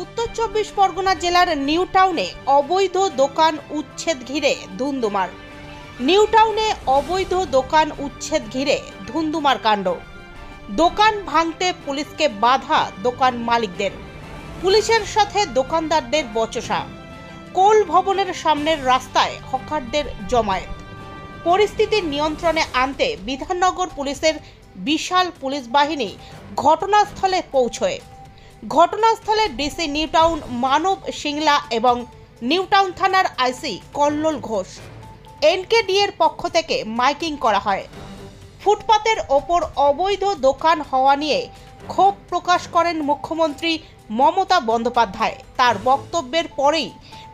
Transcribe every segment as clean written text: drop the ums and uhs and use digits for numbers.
উত্তর 24 পরগনা জেলার নিউ টাউনে অবৈধ দোকান উচ্ছেদ ঘিরে ধুন্ধুমার। নিউ টাউনে অবৈধ দোকান উচ্ছেদ ঘিরে ধুন্ধুমার কাণ্ড। দোকান ভাঙতে পুলিশকে বাধা দোকান মালিকদের, পুলিশের সাথে দোকানদারদের বচসা। কোল ভবনের সামনের রাস্তায় হকারদের জমায়েত। পরিস্থিতি নিয়ন্ত্রণে আনতে বিধাননগর পুলিশের বিশাল পুলিশ বাহিনী ঘটনাস্থলে পৌঁছয়। ঘটনাস্থলে ডিসি নিউ টাউন মানব সিংলা এবং নিউ টাউন থানার আইসি কল্লোল ঘোষ। এনকেডিএর পক্ষ থেকে মাইকিং করা হয়। ফুটপাতের ওপর অবৈধ দোকান হওয়া নিয়ে ক্ষোভ প্রকাশ করেন মুখ্যমন্ত্রী মমতা বন্দ্যোপাধ্যায়। তার বক্তব্যের পরেই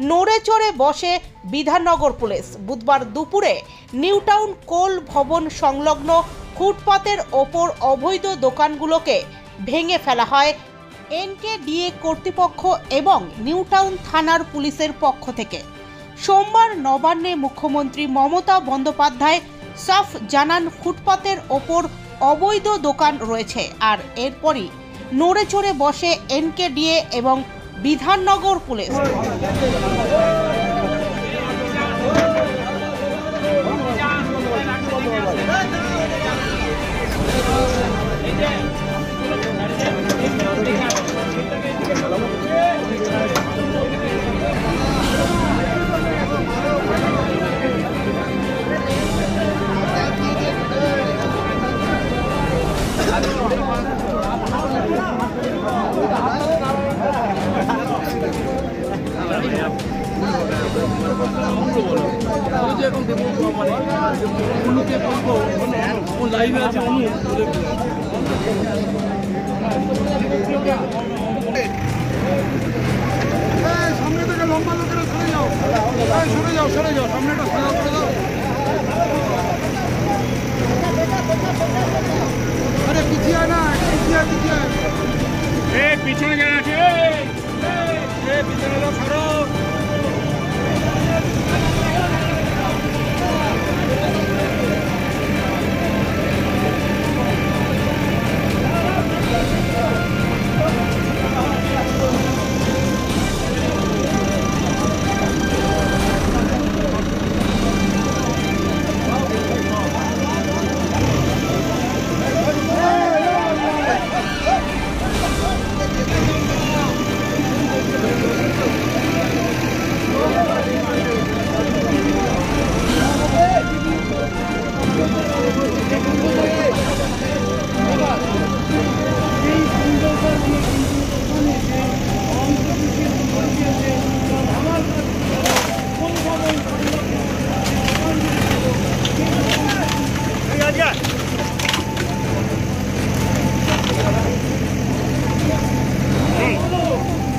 নড়ে চড়ে বসে বিধাননগর পুলিশ। বুধবার দুপুরে নিউ টাউন কোল ভবন সংলগ্ন ফুটপাতের ওপর অবৈধ দোকানগুলোকে ভেঙে ফেলা হয় এনকেডিএ কর্তৃপক্ষ এবং নিউ টাউন থানার পুলিশের পক্ষ থেকে। সোমবার নবান্নে মুখ্যমন্ত্রী মমতা বন্দ্যোপাধ্যায় সাফ জানান ফুটপাতের ওপর অবৈধ দোকান রয়েছে, আর এরপরই নড়ে চড়ে বসে এনকেডিএ এবং বিধাননগর পুলিশ। লাইভে আছে সামনে থেকে লম্বা লোকেরা সরে যাও, সরে যাও, সামনেটা সোজা করে দাও। আরে পিছিয়ে না, পিছনে যারা আছে পিছনে যাও, সরো।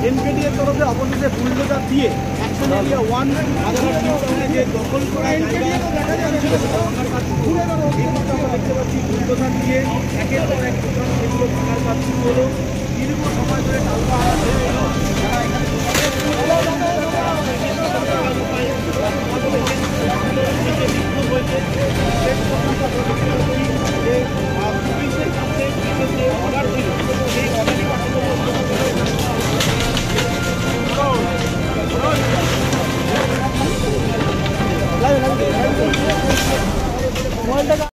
এনকেডিএর তরফে অপোজিটে বুলডোজার দিয়ে অ্যাকশন এরিয়া 1 আদালত নিউটাউনে যে দখল করা জায়গা দেখতে পাচ্ছি বুলডোজার দিয়ে একের পর এক দোকান সেগুলো ভাঙার কাজ শুরু হলো। দীর্ঘ সময় ধরে টালবা আছে যারা এখানে